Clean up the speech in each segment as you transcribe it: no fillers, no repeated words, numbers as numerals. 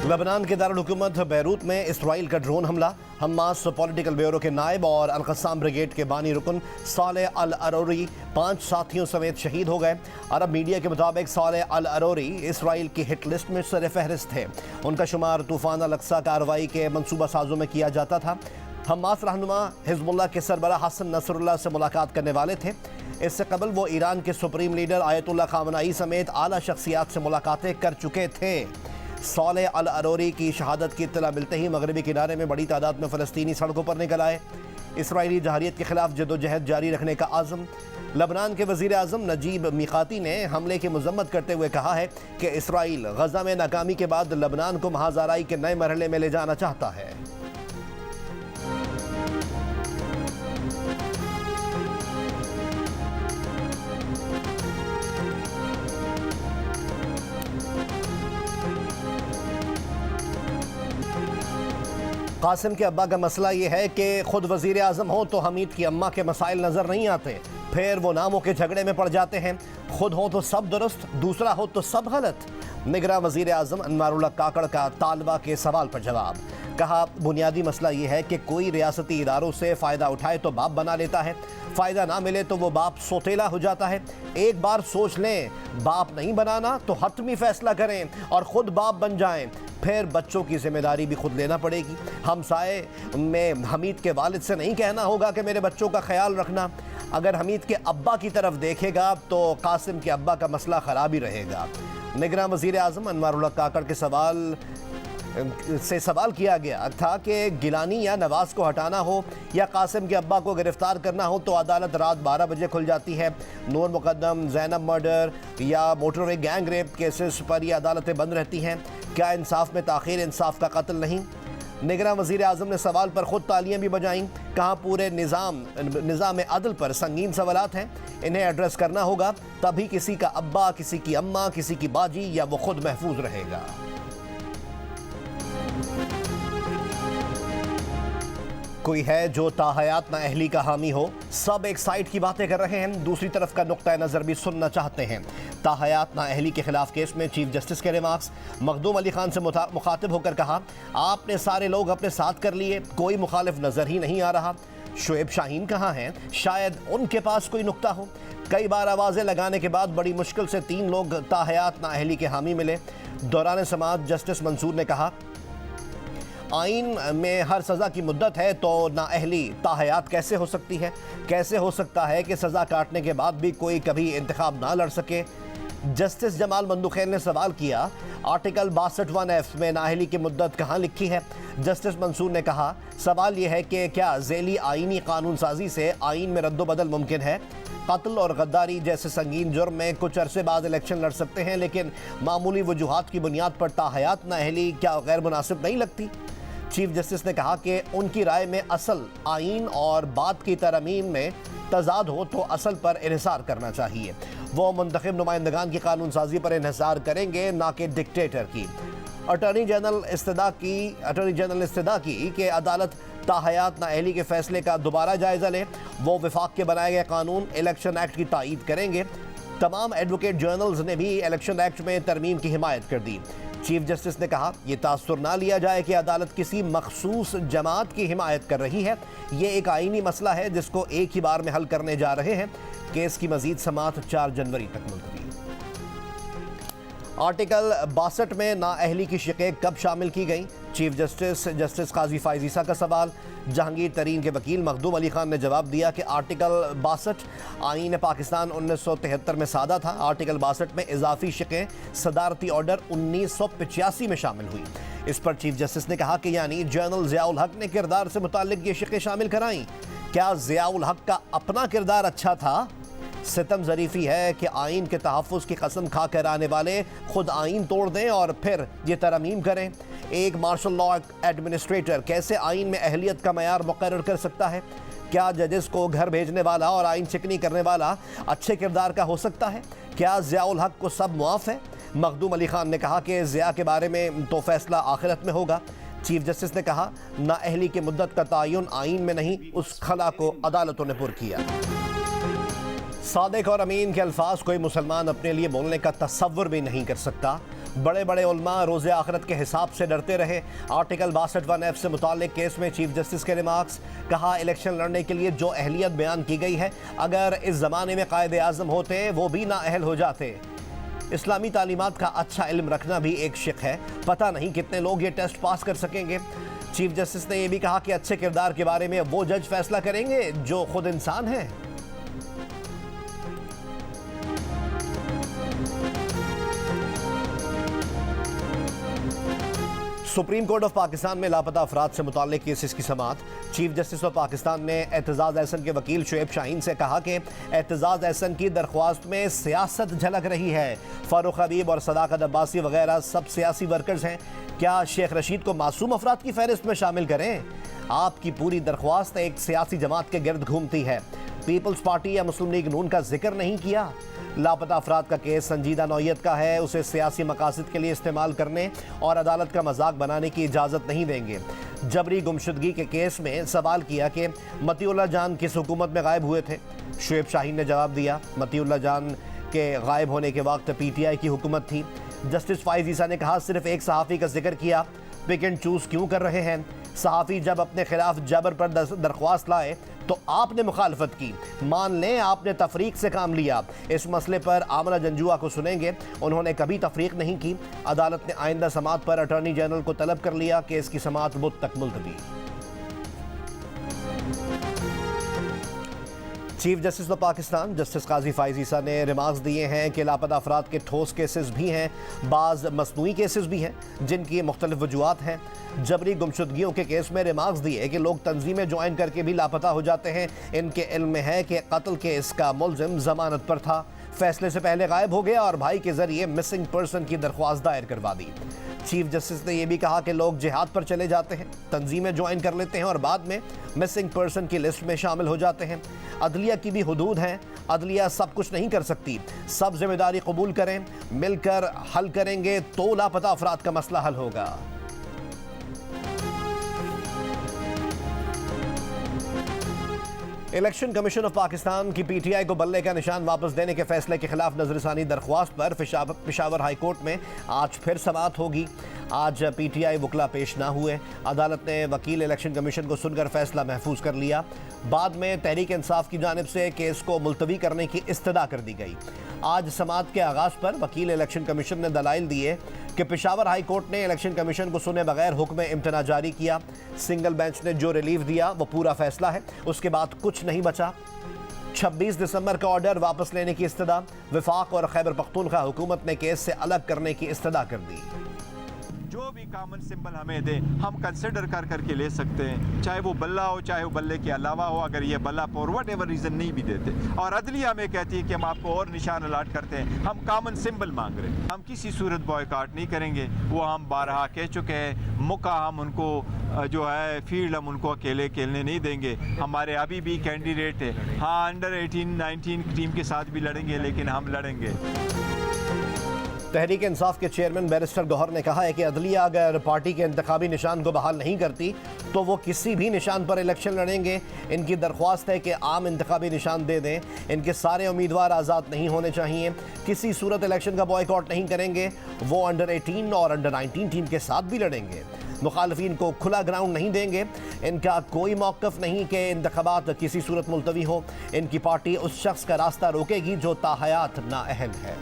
लबनान के दारुल हुकूमत बैरूत में इसराइल का ड्रोन हमला। हमास पॉलिटिकल ब्यूरो के नायब और अल-क़स्साम ब्रिगेड के बानी रुकन सालेह अल-अरोरी 5 साथियों समेत शहीद हो गए। अरब मीडिया के मुताबिक सालेह अल-अरोरी इसराइल की हिट लिस्ट में सर फहरिस्त थे। उनका शुमार तूफ़ान अल-अक्सा कार्रवाई के मनसूबा साजों में किया जाता था। हमास रहनुमा हिज़्बुल्लाह के सरबराह हसन नसरुल्लाह से मुलाकात करने वाले थे। इससे कबल वो ईरान के सुप्रीम लीडर आयतुल्लाह ख़ामनेई समेत आला शख्सियात से मुलाकातें कर चुके थे। सालेह अल-अरोरी की शहादत की इत्तला मिलते ही मगरबी किनारे में बड़ी तादाद में फ़लस्तीनी सड़कों पर निकल आए। इसराइली जहारियत के खिलाफ जदोजहद जारी रखने का आज़म। लबनान के वज़ीर आज़म नजीब मीक़ाती ने हमले की मज़म्मत करते हुए कहा है कि इसराइल गज़ा में नाकामी के बाद लबनान को महाज़ाराई के नए मरहले में ले जाना चाहता है। कासिम के अब्बा का मसला ये है कि खुद वज़ीर आज़म हो तो हमीद की अम्मा के मसाइल नज़र नहीं आते, फिर वो नामों के झगड़े में पड़ जाते हैं। खुद हो तो सब दुरुस्त, दूसरा हो तो सब गलत। निगरां वज़ीर आज़म अनवारुल्लाह काकड़ का तालबा के सवाल पर जवाब। कहा, बुनियादी मसला ये है कि कोई रियासती इदारों से फ़ायदा उठाए तो बाप बना लेता है, फ़ायदा ना मिले तो वो बाप सोतेला हो जाता है। एक बार सोच लें, बाप नहीं बनाना तो हतमी फ़ैसला करें और ख़ुद बाप बन जाएं, फिर बच्चों की जिम्मेदारी भी खुद लेना पड़ेगी। हमसाए में हमीद के वालिद से नहीं कहना होगा कि मेरे बच्चों का ख्याल रखना। अगर हमीद के अब्बा की तरफ देखेगा तो कासिम के अब्बा का मसला ख़राब ही रहेगा। निगरां वज़ीर आज़म अनवारुल्लाह काकड़ के सवाल किया गया था कि गिलानी या नवाज़ को हटाना हो या कासिम के अब्बा को गिरफ्तार करना हो तो अदालत रात 12 बजे खुल जाती है। नूर मुकद्दम, ज़ैनब मर्डर या मोटरवे गैंग रेप केसेस पर यह अदालतें बंद रहती हैं। क्या इंसाफ में ताख़ीर इंसाफ का कत्ल नहीं? निगरां वज़ीर आज़म ने सवाल पर ख़ुद तालियां भी बजाईं। कहा, पूरे निज़ाम अदल पर संगीन सवालात हैं, इन्हें एड्रेस करना होगा, तभी किसी का अब्बा, किसी की अम्मा, किसी की बाजी या वो खुद महफूज रहेगा। कोई है जो ताहयात ना अहली का हामी हो। सब एक साइड की बातें कर रहे हैं, दूसरी तरफ का नुक्ता नज़र भी सुनना चाहते हैं। ताहयात ना अहली के खिलाफ केस में चीफ जस्टिस के रिमार्क्स। मखदूम अली खान से मुखातिब होकर कहा, आपने सारे लोग अपने साथ कर लिए, कोई मुखालिफ नज़र ही नहीं आ रहा। शुएब शाहीन कहाँ हैं? शायद उनके पास कोई नुक्ता हो। कई बार आवाज़ें लगाने के बाद बड़ी मुश्किल से 3 लोग ताहयात ना अहली के हामी मिले। दौरान समाअत जस्टिस मंसूर ने कहा, आइन में हर सज़ा की मुद्दत है तो नाअहली ताहयात कैसे हो सकती है? कैसे हो सकता है कि सज़ा काटने के बाद भी कोई कभी इंतखाब ना लड़ सके? जस्टिस जमाल मंदुखैल ने सवाल किया, आर्टिकल 62(1)(f) में नाअहली की मुद्दत कहाँ लिखी है? जस्टिस मंसूर ने कहा, सवाल यह है कि क्या ज़ैली आइनी कानून साजी से आइन में रद्दोबदल मुमकिन है? कत्ल और गद्दारी जैसे संगीन जुर्म में कुछ अरसे बाद इलेक्शन लड़ सकते हैं, लेकिन मामूली वजूहात की बुनियाद पर ताहयात नाअहली क्या गैर मुनासिब नहीं लगती? चीफ जस्टिस ने कहा कि उनकी राय में असल आइन और बात की तरमीम में तजाद हो तो असल पर इन्हिसार करना चाहिए। वो मुंतखब नुमाइंदगान की कानून साजी पर इन्हिसार करेंगे, ना कि डिक्टेटर की। अटॉर्नी जनरल इस्तदा की कि अदालत ताहयात नाअहली के फैसले का दोबारा जायज़ा ले। वो विफाक के बनाए गए कानून इलेक्शन एक्ट की तायीद करेंगे। तमाम एडवोकेट जर्नल्स ने भी इलेक्शन एक्ट में तरमीम की हिमायत कर दी। चीफ जस्टिस ने कहा, यह तासुर ना लिया जाए कि अदालत किसी मखसूस जमात की हिमायत कर रही है। ये एक आइनी मसला है जिसको एक ही बार में हल करने जा रहे हैं। केस की मजीद समाअत 4 जनवरी तक मुलतवी। आर्टिकल 62 में नाअहली की शिक़ें कब शामिल की गई? चीफ जस्टिस काजी फायज़ ईसा का सवाल। जहांगीर तरीन के वकील मखदूम अली खान ने जवाब दिया कि आर्टिकल 62 आईन पाकिस्तान 1973 में सादा था। आर्टिकल 62 में इजाफी शिक़ें सदारती ऑर्डर 1985 में शामिल हुई। इस पर चीफ जस्टिस ने कहा कि यानी जनरल ज़ियाउल हक ने किरदार से मुताल्लिक़ ये शिक़ें शामिल कराईं। क्या ज़ियाउल हक का अपना किरदार अच्छा था? सितम ज़रीफ़ी है कि आइन के तहफ़्फ़ुज़ की कसम खा कर आने वाले खुद आइन तोड़ दें और फिर ये तरमीम करें। एक मार्शल लॉ एडमिनिस्ट्रेटर कैसे आइन में अहलियत का मयार मुकर्रर कर सकता है? क्या जजेस को घर भेजने वाला और आइन चिकनी करने वाला अच्छे किरदार का हो सकता है? क्या ज़ियाउल हक को सब मुआफ़ है? मखदूम अली खान ने कहा कि ज़िया के बारे में तो फैसला आखिरत में होगा। चीफ जस्टिस ने कहा, नाअहली की मुद्दत का तयन आइन में नहीं, उस खला को अदालतों ने पुर किया। सादिक और अमीन के अल्फाज कोई मुसलमान अपने लिए बोलने का तसव्वुर भी नहीं कर सकता। बड़े बड़े उलमा रोज़े आखिरत के हिसाब से डरते रहे। आर्टिकल 62(1)(f) से मुताल्लिक केस में चीफ जस्टिस के रिमार्क्स। कहा, इलेक्शन लड़ने के लिए जो अहलियत बयान की गई है, अगर इस ज़माने में कायदे आज़म होते वो भी नाअहल हो जाते। इस्लामी तालीमात का अच्छा इल्म रखना भी एक शिक है, पता नहीं कितने लोग ये टेस्ट पास कर सकेंगे। चीफ जस्टिस ने यह भी कहा कि अच्छे किरदार के बारे में वो जज फैसला करेंगे जो खुद इंसान है। सुप्रीम कोर्ट ऑफ पाकिस्तान में लापता अफराद से मुताल्लिक केसेस की समाअत। चीफ जस्टिस ऑफ पाकिस्तान ने एतजाज़ एहसन के वकील शुएब शाहीन से कहा कि एतजाज़ एहसन की दरख्वास्त में सियासत झलक रही है। फारूक हबीब और सदाकत अब्बासी वगैरह सब सियासी वर्कर्स हैं, क्या शेख रशीद को मासूम अफराद की फहरिस्त में शामिल करें? आपकी पूरी दरख्वास्त एक सियासी जमात के गिर्द घूमती है। पीपल्स पार्टी या मुस्लिम लीग नून का जिक्र नहीं किया। लापता अफराद का केस संजीदा नौयत का है, उसे सियासी मकासद के लिए इस्तेमाल करने और अदालत का मजाक बनाने की इजाज़त नहीं देंगे। जबरी गुमशुदगी के केस में सवाल किया कि मतीउल्लाह जान किस हुकूमत में गायब हुए थे। शुएब शाहीन ने जवाब दिया, मतीउल्लाह जान के गायब होने के वक्त PTI की हुकूमत थी। जस्टिस फाइज ईसा ने कहा, सिर्फ एक सहाफ़ी का जिक्र किया, पिक एंड चूज़ क्यों कर रहे हैं? सहाफ़ी जब अपने खिलाफ जबर पर दरख्वास्त लाए तो आपने मुखालफत की। मान लें आपने तफरीक से काम लिया। इस मसले पर आमना जंजुआ को सुनेंगे, उन्होंने कभी तफरीक नहीं की। अदालत ने आइंदा समाअत पर अटॉर्नी जनरल को तलब कर लिया, केस की समाअत बुध तक मुलतवी। Chief justice of Pakistan justice Qazi Faez Isa ने रिमार्क्स दिए हैं कि लापता अफराद के ठोस केसेस भी हैं, बाज़ मसनूई केसेस भी हैं जिनकी मुख्तलिफ वजूहात हैं। जबरी गुमशुदगियों के केस में रिमार्क्स दिए कि लोग तंजीमें ज्वाइन करके भी लापता हो जाते हैं। इनके इल्म में है कि कत्ल केस का मुलजिम जमानत पर था, फैसले से पहले गायब हो गया और भाई के जरिए मिसिंग पर्सन की दरख्वास्त दायर करवा दी। चीफ जस्टिस ने यह भी कहा कि लोग जिहाद पर चले जाते हैं, तंजीमें ज्वाइन कर लेते हैं और बाद में मिसिंग पर्सन की लिस्ट में शामिल हो जाते हैं। अदलिया की भी हुदूद हैं, अदलिया सब कुछ नहीं कर सकती। सब जिम्मेदारी कबूल करें, मिलकर हल करेंगे तो लापता अफराद का मसला हल होगा। इलेक्शन कमीशन ऑफ पाकिस्तान की PTI को बल्ले का निशान वापस देने के फैसले के खिलाफ नजरसानी दरख्वास्त पर पेशावर हाई कोर्ट में आज फिर समाअत होगी। आज PTI वकला पेश ना हुए। अदालत ने वकील इलेक्शन कमीशन को सुनकर फैसला महफूज कर लिया। बाद में तहरीक इंसाफ की जानिब से केस को मुलतवी करने की इस्तदा कर दी गई। आज समाअत के आगाज़ पर वकील इलेक्शन कमीशन ने दलाइल दिए कि पेशावर हाई कोर्ट ने इलेक्शन कमीशन को सुने बगैर हुक्म इम्तना जारी किया। सिंगल बेंच ने जो रिलीफ दिया वो पूरा फैसला है, उसके बाद कुछ नहीं बचा। 26 दिसंबर का ऑर्डर वापस लेने की इस्तदा। वफाक और खैबर पख्तूनख्वा हुकूमत ने केस से अलग करने की इस्तदा कर दी। जो भी कॉमन सिंबल हमें दे हम कंसिडर कर करके ले सकते हैं, चाहे वो बल्ला हो चाहे वो बल्ले के अलावा हो। अगर ये बल्ला फॉर वट एवर रीज़न नहीं भी देते और अदलिया हमें कहती है कि हम आपको और निशान अलाट करते हैं, हम कॉमन सिंबल मांग रहे हैं, हम किसी सूरत बॉयकॉट नहीं करेंगे। वो हम बारहा कह चुके हैं। मौका हम उनको जो है फील्ड हम उनको अकेले खेलने नहीं देंगे। हमारे अभी भी कैंडिडेट है, हाँ अंडर 18-19 टीम के साथ भी लड़ेंगे, लेकिन हम लड़ेंगे। तहरीक इंसाफ के चेयरमैन बैरिस्टर गौहर ने कहा है कि अदलिया अगर पार्टी के इंतखाबी निशान को बहाल नहीं करती तो वो किसी भी निशान पर इलेक्शन लड़ेंगे। इनकी दरख्वास्त है कि आम इंतखाबी निशान दे दें। इनके सारे उम्मीदवार आज़ाद नहीं होने चाहिए। किसी सूरत इलेक्शन का बॉयकॉट नहीं करेंगे। वो अंडर 18 और अंडर 19 टीम के साथ भी लड़ेंगे। मुखालफिन को खुला ग्राउंड नहीं देंगे। इनका कोई मौक़िफ़ नहीं कि इंतखाबात किसी सूरत मुलतवी हो। इनकी पार्टी उस शख्स का रास्ता रोकेगी जो ताहयात नाअहल है।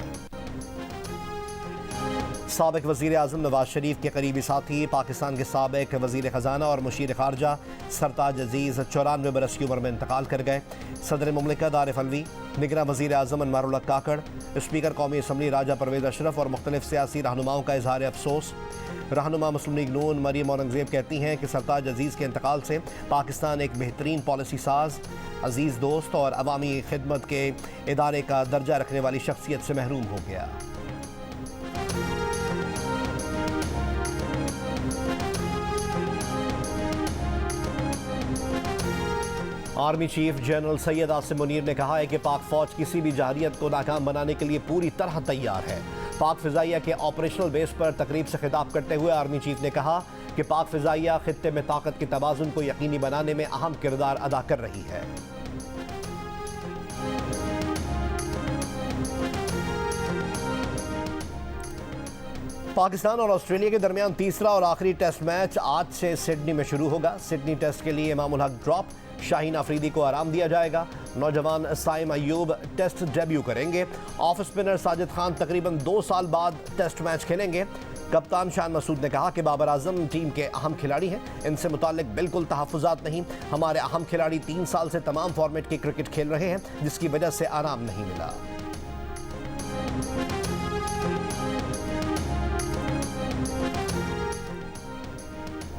साबिक वज़ीर आज़म नवाज शरीफ के करीबी साथी पाकिस्तान के साबिक वज़ीर ख़जाना और मुशीर ख़ारजा सरताज अजीज़ 94 बरस की उम्र में इंतकाल कर गए। सदर मुमलिकत आरिफ अलवी, निगरान वज़ीर आज़म अनवारुल्लाह काकड़, स्पीकर कौमी असम्बली राजा परवेज़ अशरफ और मुख्तलिफ सियासी रहनुमाओं का इज़हार अफसोस। रहनुमा मुस्लिम लीग नून मरियम औरंगज़ेब कहती हैं कि सरताज अजीज़ के इंतकाल से पाकिस्तान एक बेहतरीन पॉलिसी साज, अजीज़ दोस्त और अवामी खिदमत के इदारे का दर्जा रखने वाली शख्सियत से महरूम हो गया। Army chief general Syed Asim Munir ने कहा है कि पाक फौज किसी भी जहरियत को नाकाम बनाने के लिए पूरी तरह तैयार है। पाक फ़िज़ाइया के ऑपरेशनल बेस पर तकरीब से खिताब करते हुए आर्मी चीफ ने कहा कि पाक फ़िज़ाइया खित्ते में ताकत के तवाज़ुन को यकीनी बनाने में अहम किरदार अदा कर रही है। पाकिस्तान और ऑस्ट्रेलिया के दरमियान तीसरा और आखिरी टेस्ट मैच आज से सिडनी में शुरू होगा। सिडनी टेस्ट के लिए इमामुल हक ड्रॉप, शाहीन अफरीदी को आराम दिया जाएगा। नौजवान साइम अयूब टेस्ट डेब्यू करेंगे। ऑफ स्पिनर साजिद खान तकरीबन 2 साल बाद टेस्ट मैच खेलेंगे। कप्तान शान मसूद ने कहा कि बाबर आजम टीम के अहम खिलाड़ी हैं, इनसे मुताल्लिक बिल्कुल तहफ़्फ़ुज़ात नहीं। हमारे अहम खिलाड़ी 3 साल से तमाम फॉर्मेट की क्रिकेट खेल रहे हैं, जिसकी वजह से आराम नहीं मिला।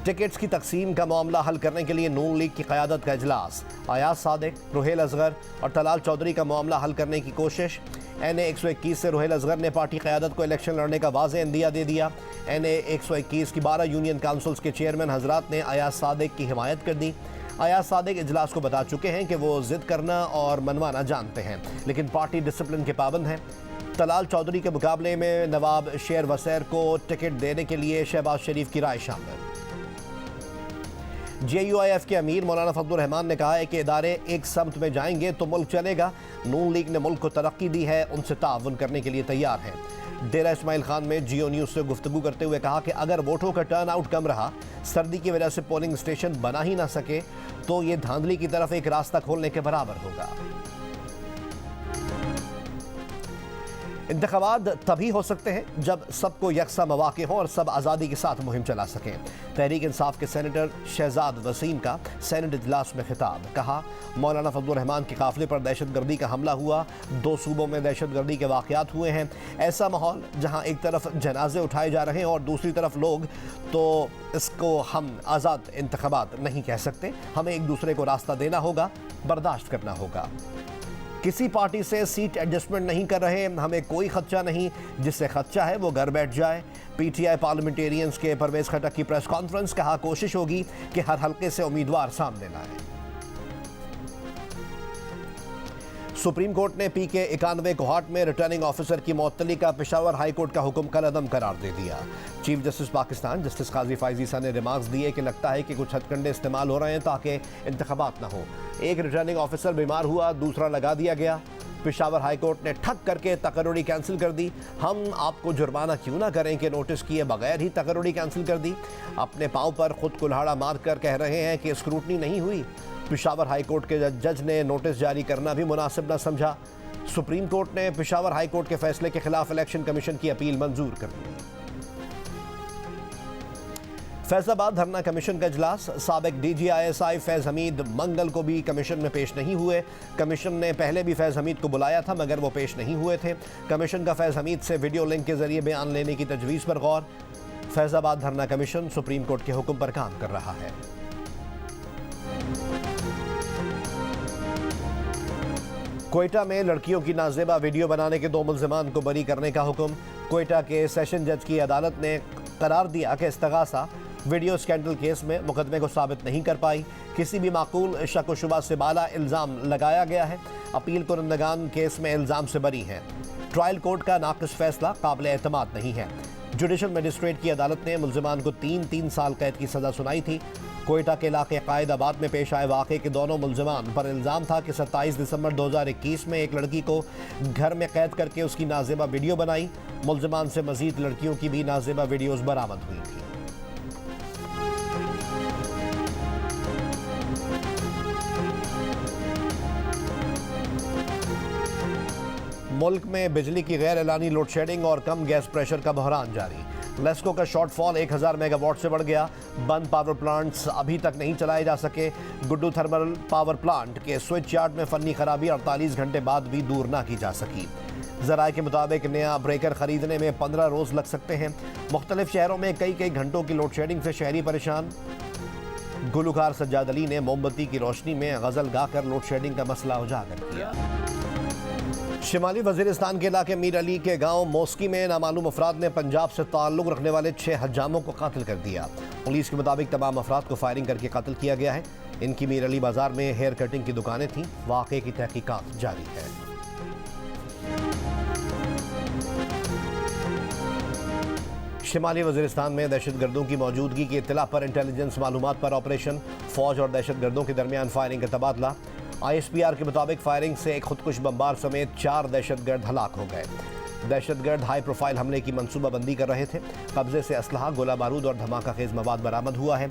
टिकट्स की तकसीम का मामला हल करने के लिए नून लीग की क़यादत का इजलास। अयाज सादिक, रुहेल असगर और तलाल चौधरी का मामला हल करने की कोशिश। NA 121 से रुहेल असगर ने पार्टी क़यादत को इलेक्शन लड़ने का वाज़ेह इंदिया दे दिया। NA 121 की 12 यूनियन काउंसिल्स के चेयरमैन हजरात ने अयाज सादिक की हिमायत कर दी। अयाज सादिक इजलास को बता चुके हैं कि वो ज़िद करना और मनवाना जानते हैं, लेकिन पार्टी डिसिप्लिन के पाबंद हैं। तलाल चौधरी के मुकाबले में नवाब शेर वसैर को टिकट देने के लिए शहबाज शरीफ की राय शामिल। JUIF के अमीर मौलाना फजलुर रहमान ने कहा है कि इदारे एक समत में जाएंगे तो मुल्क चलेगा। नून लीग ने मुल्क को तरक्की दी है, उनसे ताउन करने के लिए तैयार है। डेरा इस्माइल खान में जियो न्यूज़ से गुफ्तगू करते हुए कहा कि अगर वोटों का टर्न आउट कम रहा, सर्दी की वजह से पोलिंग स्टेशन बना ही ना सके, तो ये धांधली की तरफ एक रास्ता खोलने के बराबर होगा। इंतखाबात तभी हो सकते हैं जब सबको यकसा मौके हों और सब आज़ादी के साथ मुहिम चला सकें। तहरीक इंसाफ के सेनेटर शहजाद वसीम का सेनेट इजलास में खिताब। कहा, मौलाना फजलुर रहमान के काफिले पर दहशतगर्दी का हमला हुआ, 2 सूबों में दहशतगर्दी के वाक़यात हुए हैं। ऐसा माहौल जहां एक तरफ जनाजे उठाए जा रहे हैं और दूसरी तरफ लोग, तो इसको हम आज़ाद इंतखाबात नहीं कह सकते। हमें एक दूसरे को रास्ता देना होगा, बर्दाश्त करना होगा। किसी पार्टी से सीट एडजस्टमेंट नहीं कर रहे, हमें कोई खदशा नहीं, जिससे खदशा है वो घर बैठ जाए। PTI पार्लियामेंटेरियंस के परवेज खटक की प्रेस कॉन्फ्रेंस। कहा, कोशिश होगी कि हर हल्के से उम्मीदवार सामने लाए। सुप्रीम कोर्ट ने PK 91 कोहाट में रिटर्निंग ऑफिसर की मुअत्तली का पेशावर हाई कोर्ट का हुक्म कलअदम करार दे दिया। चीफ जस्टिस पाकिस्तान जस्टिस काजी फाइजी सा ने रिमार्क्स दिए कि लगता है कि कुछ हथकंडे इस्तेमाल हो रहे हैं ताकि इंतखाबात ना हो। एक रिटर्निंग ऑफिसर बीमार हुआ, दूसरा लगा दिया गया। पेशावर हाई कोर्ट ने ठग करके तकर्रुरी कैंसिल कर दी। हम आपको जुर्माना क्यों ना करें कि नोटिस किए बगैर ही तकर्रुरी कैंसिल कर दी। अपने पाँव पर खुद कुल्हाड़ा मार कर कह रहे हैं कि स्क्रूटनी नहीं हुई। पेशावर हाई कोर्ट के जज ने नोटिस जारी करना भी मुनासिब न समझा। सुप्रीम कोर्ट ने पेशावर हाई कोर्ट के फैसले के खिलाफ इलेक्शन कमीशन की अपील मंजूर कर दी। फैजाबाद धरना कमीशन का इजलास। साबिक DG ISI फैज़ हमीद मंगल को भी कमीशन में पेश नहीं हुए। कमीशन ने पहले भी फैज़ हमीद को बुलाया था, मगर वो पेश नहीं हुए थे। कमीशन का फैज़ हमीद से वीडियो लिंक के जरिए बयान लेने की तजवीज़ पर गौर। फैजाबाद धरना कमीशन सुप्रीम कोर्ट के हुक्म पर काम कर रहा है। कोयटा में लड़कियों की नाजेबा वीडियो बनाने के 2 मुल्जिमान को बरी करने का हुक्म। कोयटा के सेशन जज की अदालत ने करार दिया कि इस्तगासा वीडियो स्कैंडल केस में मुकदमे को साबित नहीं कर पाई। किसी भी माकूल शक व शुबा से बाला इल्ज़ाम लगाया गया है। अपील कुरंदगान केस में इल्ज़ाम से बरी हैं। ट्रायल कोर्ट का नाक़िस फैसला काबिल एतमाद नहीं है। जुडिशल मजिस्ट्रेट की अदालत ने मुल्जिमान को 3 साल कैद की सज़ा सुनाई थी। कोयटा के इलाके कायदाबाद में पेश आए वाक़े के दोनों मुल्जिमान पर इल्ज़ाम था कि 27 दिसंबर 2021 में एक लड़की को घर में कैद करके उसकी नाजेबा वीडियो बनाई। मुल्जिमान से मज़ीद लड़कियों की भी नाजेबा वीडियोज़ बरामद हुई थी। मुल्क में बिजली की गैर एलानी लोड शेडिंग और कम गैस प्रेशर का बहरान जारी। लेस्को का शॉर्टफॉल 1000 मेगावाट से बढ़ गया। बंद पावर प्लांट्स अभी तक नहीं चलाए जा सके। गुड्डू थर्मल पावर प्लांट के स्विच यार्ड में फनी खराबी 48 घंटे बाद भी दूर ना की जा सकी। ज़राए के मुताबिक नया ब्रेकर खरीदने में 15 रोज़ लग सकते हैं। मुख्तलिफ शहरों में कई घंटों की लोड शेडिंग से शहरी परेशान। गुलकार सज्जाद अली ने मोमबत्ती की रोशनी में गज़ल गाकर लोड शेडिंग का मसला उजागर किया। शिमाली वजीरिस्तान के इलाके मीर अली के गांव मोस्की में नामालूम अफराद ने पंजाब से ताल्लुक़ रखने वाले 6 हज्जामों को कत्ल कर दिया। पुलिस के मुताबिक तमाम अफराद को फायरिंग करके कत्ल किया गया है। इनकी मीर अली बाजार में हेयर कटिंग की दुकानें थीं। वाक़े की तहकीकात जारी है। शिमाली वजीरिस्तान में दहशतगर्दों की मौजूदगी की इत्तला पर इंटेलिजेंस मालूमात पर ऑपरेशन। फौज और दहशतगर्दों के दरमियान फायरिंग का तबादला। ISPR के मुताबिक फायरिंग से एक खुदकुश बमबार समेत 4 दहशतगर्द हलाक हो गए। दहशतगर्द हाई प्रोफाइल हमले की मंसूबाबंदी कर रहे थे। कब्जे से असलहा, गोला बारूद और धमाका खेज मवाद बरामद हुआ है।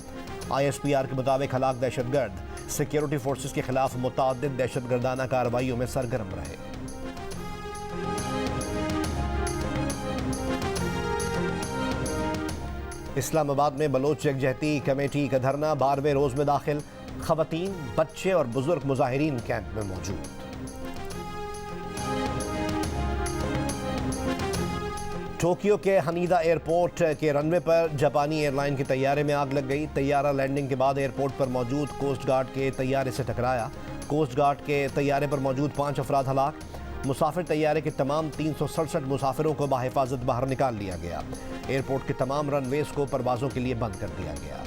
ISPR के मुताबिक हलाक दहशतगर्द सिक्योरिटी फोर्सेस के खिलाफ मुतअद्दिद दहशतगर्दाना कार्रवाइयों में सरगर्म रहे। इस्लामाबाद में बलोच यकजहती कमेटी का धरना 12वें रोज में दाखिल। खवातीन, बच्चे और बुजुर्ग मुजाहिरीन कैंप में मौजूद। टोक्यो के हनीदा एयरपोर्ट के रनवे पर जापानी एयरलाइन के तैयारे में आग लग गई। तैयारा लैंडिंग के बाद एयरपोर्ट पर मौजूद कोस्ट गार्ड के तैयारे से टकराया। कोस्ट गार्ड के तैयारे पर मौजूद 5 अफराद हलाक। मुसाफिर तैयारे के तमाम 367 मुसाफिरों को बाहिफाजत बाहर निकाल लिया गया। एयरपोर्ट के तमाम रनवेज को परवाजों के लिए बंद कर दिया गया।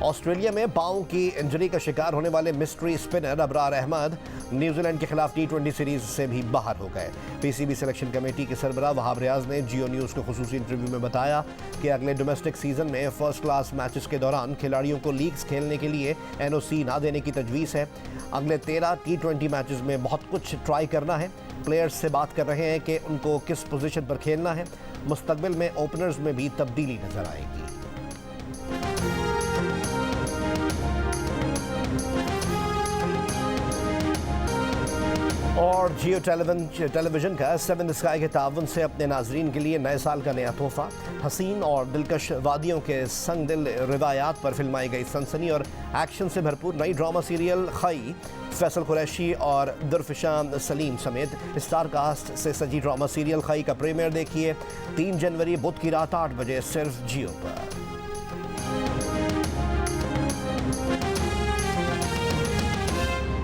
ऑस्ट्रेलिया में पांव की इंजरी का शिकार होने वाले mystery spinner Abrar Ahmed New Zealand के खिलाफ T20 सीरीज से भी बाहर हो गए। PCB सिलेक्शन कमेटी के सरबराह वहाब रियाज ने जियो न्यूज़ को खुसूसी इंटरव्यू में बताया कि अगले डोमेस्टिक सीजन में फर्स्ट क्लास मैचेस के दौरान खिलाड़ियों को लीग्स खेलने के लिए NOC ना देने की तजवीज़ है। अगले 13 T20 मैचेस में बहुत कुछ ट्राई करना है। प्लेयर्स से बात कर रहे हैं कि उनको किस पोजीशन पर खेलना है। मुस्तकबिल में ओपनर्स में भी तब्दीली नजर आएगी। और जियो टेलीविजन का 7 स्काई के तावन से अपने नाजरीन के लिए नए साल का नया तोहफा। हसीन और दिलकश वादियों के संग दिल रिवायात पर फिल्माई गई सनसनी और एक्शन से भरपूर नई ड्रामा सीरियल खई फैसल कुरैशी और दुर्फिशान सलीम समेत स्टार कास्ट से सजी ड्रामा सीरियल खई का प्रीमियर देखिए 3 जनवरी बुध की रात 8 बजे सिर्फ जियो पर।